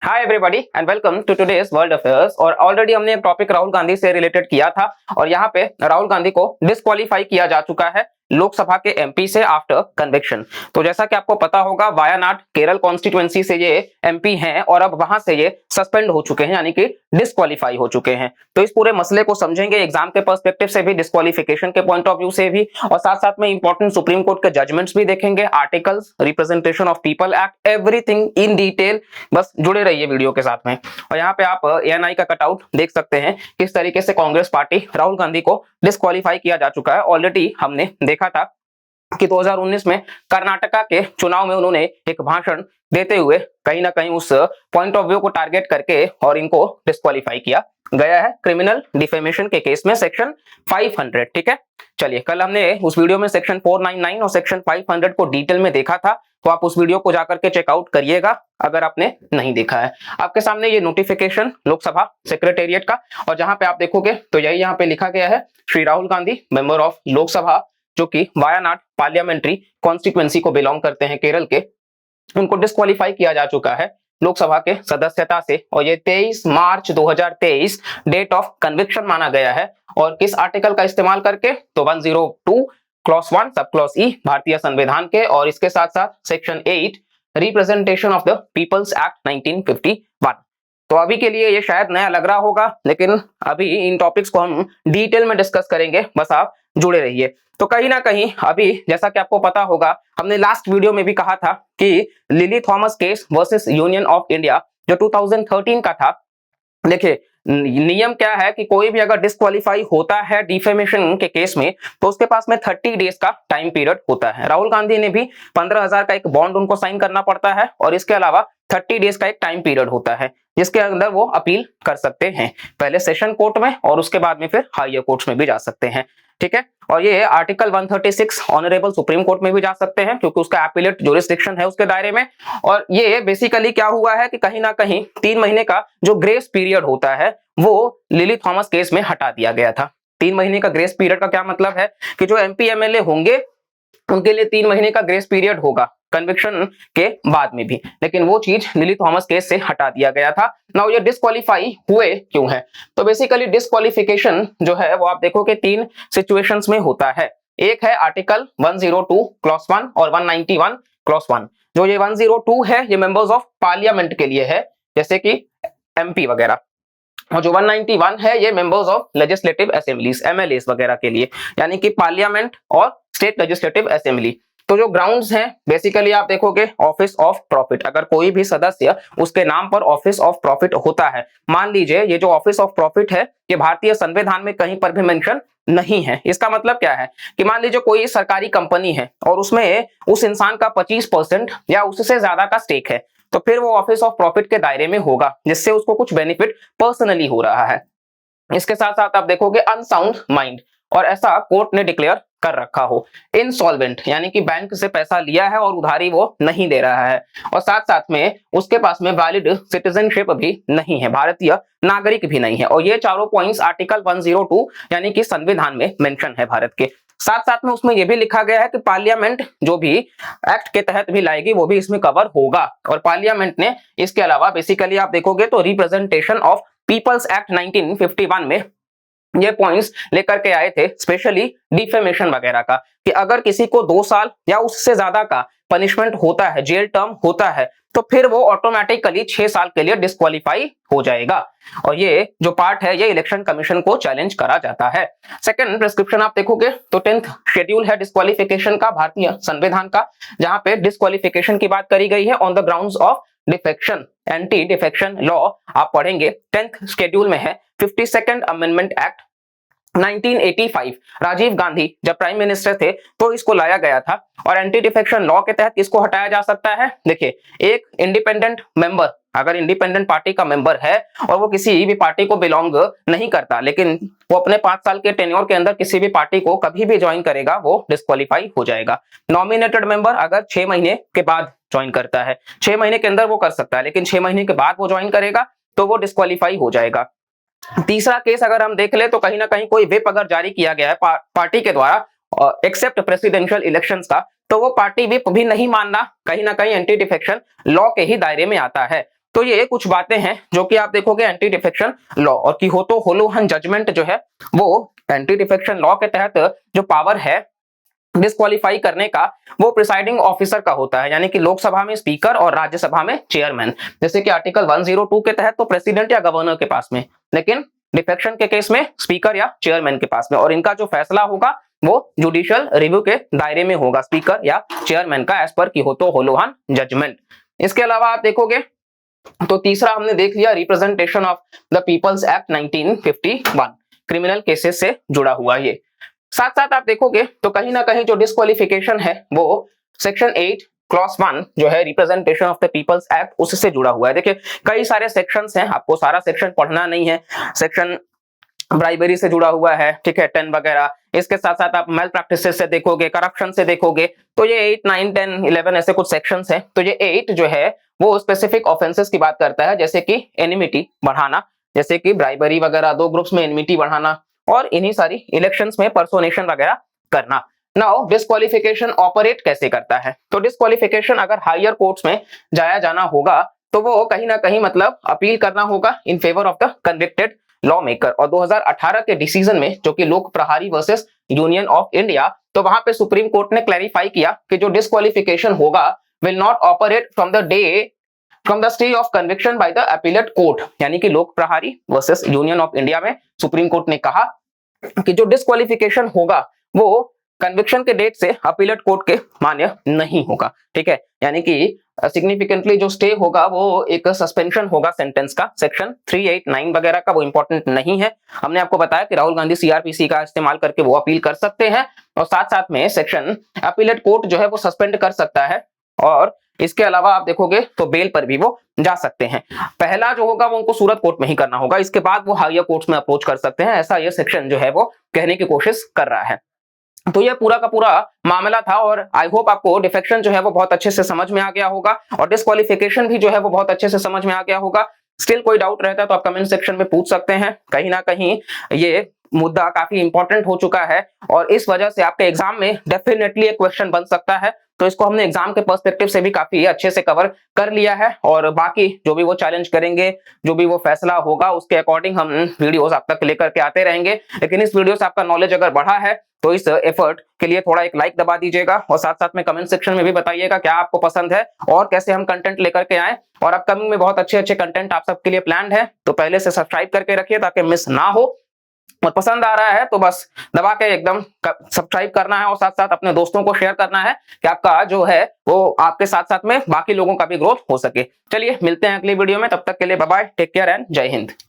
Hi everybody and welcome to today's world affairs. और already हमने एक टॉपिक राहुल गांधी से रिलेटेड किया था और यहाँ पे राहुल गांधी को डिस्क्वालीफाई किया जा चुका है लोकसभा के एमपी से आफ्टर कन्विक्शन। तो जैसा कि आपको पता होगा वायानाड केरल कॉन्स्टिट्यूएंसी से ये एमपी हैं और अब वहां से ये सस्पेंड हो चुके हैं, यानी कि डिस्क्वालीफाई हो चुके हैं। तो इस पूरे मसले को समझेंगे एग्जाम के पर्सपेक्टिव से भी, डिस्क्वालिफिकेशन के पॉइंट ऑफ व्यू से भी, और साथ साथ में इंपॉर्टेंट सुप्रीम कोर्ट के जजमेंट्स भी देखेंगे, articles, representation of people act, everything in detail. बस जुड़े रहिए वीडियो के साथ में। और यहाँ पे आप एएनआई का कटआउट देख सकते हैं किस तरीके से कांग्रेस पार्टी राहुल गांधी को डिस्क्वालीफाई किया जा चुका है। ऑलरेडी हमने देखा था कि 2019 में कर्नाटका के चुनाव में उन्होंने एक भाषण देते हुए कहीं ना कहीं उस पॉइंट ऑफ व्यू को टारगेट करके और इनको डिस्क्वालीफाई किया गया है क्रिमिनल डिफेमेशन के केस में, सेक्शन 500। ठीक है, चलिए, कल हमने उस वीडियो में सेक्शन 499 और सेक्शन 500 को डिटेल में देखा था, तो आप उस वीडियो को जाकर के चेकआउट करिएगा अगर आपने नहीं देखा है। आपके सामने ये नोटिफिकेशन लोकसभा सेक्रेटेरिएट का, और जहां पे आप देखोगे तो यही यहाँ पे लिखा गया है, श्री राहुल गांधी मेंबर ऑफ लोकसभा जो कि वायानाड पार्लियामेंट्री कॉन्स्टिट्यूएंसी को बिलोंग करते हैं केरल के, उनको डिस्क्वालीफाई किया जा चुका है लोकसभा के सदस्यता से। और ये 23 मार्च 2023 डेट ऑफ कन्विक्शन माना गया है। और किस आर्टिकल का इस्तेमाल करके? तो 102 क्लॉज 1 सब क्लॉज ई भारतीय संविधान के, और इसके साथ साथ section 8 representation of the people's act 1951। तो अभी के लिए ये शायद नया लग रहा होगा, लेकिन अभी इन टॉपिक्स को हम डिटेल में डिस्कस करेंगे, बस आप जुड़े रहिए। तो कहीं ना कहीं अभी जैसा कि आपको पता होगा, हमने लास्ट वीडियो में भी कहा था कि lily Thomas case versus union of India जो 2013 का था। देखिए, नियम क्या है कि कोई भी अगर डिस्क्वालीफाई होता है डिफेमेशन के केस में तो उसके पास में 30 डेज का टाइम पीरियड होता है। राहुल गांधी ने भी 15,000 का एक बॉन्ड उनको साइन करना पड़ता है, और इसके अलावा 30 डेज का एक टाइम पीरियड होता है जिसके अंदर वो अपील कर सकते हैं, पहले सेशन कोर्ट में और उसके बाद में फिर हायर कोर्ट्स में भी जा सकते हैं। ठीक है, और ये आर्टिकल 136 ऑनरेबल सुप्रीम कोर्ट में भी जा सकते हैं क्योंकि उसका एपीलेट ज्यूरिसडिक्शन है उसके दायरे में। और ये बेसिकली क्या हुआ है कि कहीं ना कहीं 3 महीने का जो ग्रेस पीरियड होता है वो लिली थॉमस केस में हटा दिया गया था। 3 महीने का ग्रेस पीरियड का क्या मतलब है कि जो एमपी एमएलए होंगे उनके लिए 3 महीने का ग्रेस पीरियड होगा कन्विक्शन के बाद में भी, लेकिन वो चीज लिली थॉमस केस से हटा दिया गया था। नाउ ये डिस्क्वालीफाई हुए क्यों है? तो बेसिकली डिस्क्वालिफिकेशन जो है वो आप देखो कि 3 सिचुएशंस में होता है। एक है आर्टिकल 102 क्लॉज 1 और 191 क्लॉज 1। जो ये 102 है ये मेंबर्स ऑफ पार्लियामेंट के लिए है, जैसे कि एमपी वगैरह, और जो 191 है ये members of legislative assemblies MLA वगैरह के लिए, यानी कि पार्लियामेंट और स्टेट लेजिस्लेटिव असेंबली। तो जो ग्राउंड्स हैं बेसिकली आप देखोगे ऑफिस ऑफ प्रॉफिट, अगर कोई भी सदस्य उसके नाम पर ऑफिस ऑफ प्रॉफिट होता है, मान लीजिए ये जो ऑफिस ऑफ प्रॉफिट है ये भारतीय संविधान में कहीं पर भी मेंशन नहीं है। इसका मतलब क्या है कि मान लीजिए कोई सरकारी कंपनी है और उसमें उस इंसान का 25% या उससे ज्यादा का स्टेक है, तो फिर वो ऑफिस ऑफ प्रॉफिट के दायरे में होगा जिससे उसको कुछ बेनिफिट पर्सनली हो रहा है। इसके साथ साथ आप देखोगे अनसाउंड माइंड, और ऐसा कोर्ट ने डिक्लेयर कर रखा हो। इनसॉल्वेंट, यानी कि बैंक से पैसा लिया है और उधारी वो नहीं दे रहा है, और साथ साथ में उसके पास में वैलिड सिटीजनशिप भी नहीं है, भारतीय नागरिक भी नहीं है। और ये चारों पॉइंट्स आर्टिकल 102 यानी कि संविधान में मेंशन है भारत के। साथ साथ में उसमें यह भी लिखा गया है कि पार्लियामेंट जो भी एक्ट के तहत भी लाएगी वो भी इसमें कवर होगा। और पार्लियामेंट ने इसके अलावा बेसिकली आप देखोगे तो रिप्रेजेंटेशन ऑफ पीपल्स एक्ट 1951 में ये पॉइंट्स लेकर के आए थे, स्पेशली डिफेमेशन वगैरह का, कि अगर किसी को 2 साल या उससे ज्यादा का पनिशमेंट होता है, जेल टर्म होता है, तो फिर वो ऑटोमेटिकली 6 साल के लिए डिस्क्वालीफाई हो जाएगा। और ये जो पार्ट है ये इलेक्शन कमीशन को चैलेंज करा जाता है। सेकंड प्रिस्क्रिप्शन आप देखोगे तो 10th शेड्यूल है डिस्क्वालिफिकेशन का भारतीय संविधान का, जहां पे डिस्क्वालिफिकेशन की बात करी गई है on the grounds of defection, anti defection law आप पढ़ेंगे। 10th शेड्यूल में है 52nd amendment act 1985, Rajiv Gandhi जब प्राइम मिनिस्टर थे तो इसको लाया गया था, और एंटी डिफेक्शन लॉ के तहत इसको हटाया जा सकता है। देखिए, एक इंडिपेंडेंट मेंबर अगर इंडिपेंडेंट पार्टी का मेंबर है और वो किसी भी पार्टी को बिलोंग नहीं करता, लेकिन वो अपने 5 साल के टेन्योर के अंदर किसी भी पार्टी को कभी भी ज्वाइन करेगा, वो डिस्क्वालीफाई हो जाएगा। नॉमिनेटेड मेंबर अगर 6 महीने के बाद ज्वाइन करता है, 6 महीने के अंदर वो कर सकता है, लेकिन 6 महीने के बाद वो ज्वाइन करेगा तो वो डिस्क्वालीफाई हो जाएगा। तीसरा केस अगर हम देख ले तो कहीं ना कहीं कोई व्हिप अगर जारी किया गया है पार्टी के द्वारा एक्सेप्ट प्रेसिडेंशियल इलेक्शंस का, तो वो पार्टी व्हिप भी नहीं मानना कहीं ना कहीं एंटी डिफेक्शन लॉ के ही दायरे में आता है। तो ये कुछ बातें हैं जो कि आप देखोगे एंटी डिफेक्शन लॉ और कियोतो होलोहन जजमेंट जो है वो एंटी डिफेक्शन लॉ के तहत जो पावर है डिस्क्वालीफाई करने का वो प्रिसाइडिंग ऑफिसर का होता है, यानी कि लोकसभा में स्पीकर और राज्यसभा में चेयरमैन। जैसे कि आर्टिकल 102 के तहत तो प्रेसिडेंट या गवर्नर के पास में, लेकिन डिफेक्शन के केस में स्पीकर या चेयरमैन के पास में, और इनका जो फैसला होगा वो जुडिशियल रिव्यू के दायरे में होगा, स्पीकर या चेयरमैन का, as per Kihoto Holohan judgement. इसके अलावा आप देखोगे तो तीसरा हमने देख लिया representation of the people's act 1951, criminal cases से जुड़ा हुआ। ये साथ साथ आप देखोगे तो कहीं ना कहीं जो डिस्क्वालिफिकेशन है वो सेक्शन 8 क्लॉज 1 जो है representation of the people's act उससे जुड़ा हुआ है। देखिए कई सारे सेक्शंस हैं, आपको सारा सेक्शन पढ़ना नहीं है। सेक्शन ब्राइबरी से जुड़ा हुआ है, ठीक है, 10 वगैरह। इसके साथ साथ आप मेल प्रैक्टिसेस से देखोगे, करप्शन से देखोगे, तो ये 8, 9, 10, 11 ऐसे कुछ सेक्शंस हैं। तो ये 8 जो है वो स्पेसिफिक ऑफेंसेस की बात करता है, जैसे कि एनिमिटी बढ़ाना, जैसे कि ब्राइबरी वगैरह, दो ग्रुप्स में एनिमिटी बढ़ाना, और इन्हीं सारी इलेक्शंस में पर्सोनेशन वगैरह करना। नाउ डिस्क्वालिफिकेशन ऑपरेट कैसे करता है? तो डिस्क्वालिफिकेशन अगर हायर कोर्ट्स में जाना होगा तो वो कहीं ना कहीं मतलब अपील करना होगा in favour of the convicted law maker. और 2018 के डिसीजन में जो कि लोक प्रहारी वर्सेस यूनियन ऑफ इंडिया, तो वहां पे सुप्रीम कोर्ट ने क्लैरिफाई किया कि जो डिस्क्वालिफिकेशन होगा will not operate from the stay of conviction by the appellate court, यानी कि लोक प्रहारी वर्सेस यूनियन ऑफ इंडिया में सुप्रीम कोर्ट ने कहा कि जो डिस्क्वालिफिकेशन होगा वो कन्विक्शन के डेट से अपीलेट कोर्ट के मान्य नहीं होगा, ठीक है। यानी कि सिग्निफिकेंटली जो स्टे होगा वो एक सस्पेंशन होगा सेंटेंस का, सेक्शन 389 वगैरह का, वो इंपॉर्टेंट नहीं है। हमने आपको बताया कि राहुल गांधी सीआरपीसी का इस्तेमाल करके वो अपील कर सकते हैं, और साथ साथ में सेक्शन अपीलेट कोर्ट जो है वो सस्पेंड कर सकता है, और इसके अलावा आप देखोगे तो बेल पर भी वो जा सकते हैं। पहला जो होगा वो उनको सूरत कोर्ट में ही करना होगा, इसके बाद वो हायर कोर्ट्स में अप्रोच कर सकते हैं, ऐसा ये सेक्शन जो है वो कहने की कोशिश कर रहा है। तो ये पूरा का पूरा मामला था, और आई होप आपको डिफेक्शन जो है वो बहुत अच्छे से समझ में आ गया होगा, और डिस्क्वालिफिकेशन भी जो है वो बहुत अच्छे से समझ में आ गया होगा। स्टिल कोई डाउट रहता है तो आप कमेंट सेक्शन में पूछ सकते हैं। कहीं ना कहीं ये मुद्दा काफी इंपॉर्टेंट हो चुका है, और इस वजह से आपके एग्जाम में डेफिनेटली एक क्वेश्चन बन सकता है। तो इसको हमने एग्जाम के पर्सपेक्टिव से भी काफी अच्छे से कवर कर लिया है, और बाकी जो भी वो चैलेंज करेंगे, जो भी वो फैसला होगा, उसके अकॉर्डिंग हम वीडियोस आप तक लेकर के आते रहेंगे। लेकिन इस वीडियो से आपका नॉलेज अगर बढ़ा है तो इस एफर्ट के लिए थोड़ा एक लाइक दबा दीजिएगा, और साथ साथ में कमेंट सेक्शन में भी बताइएगा क्या आपको पसंद है और कैसे हम कंटेंट लेकर के आए। और अपकमिंग में बहुत अच्छे अच्छे कंटेंट आप सबके लिए प्लान्ड है, तो पहले से सब्सक्राइब करके रखिए ताकि मिस ना हो। और पसंद आ रहा है तो बस दबा के एकदम सब्सक्राइब करना है, और साथ साथ अपने दोस्तों को शेयर करना है कि आपका जो है वो आपके साथ साथ में बाकी लोगों का भी ग्रोथ हो सके। चलिए मिलते हैं अगली वीडियो में, तब तक के लिए bye bye, take care and जय हिंद।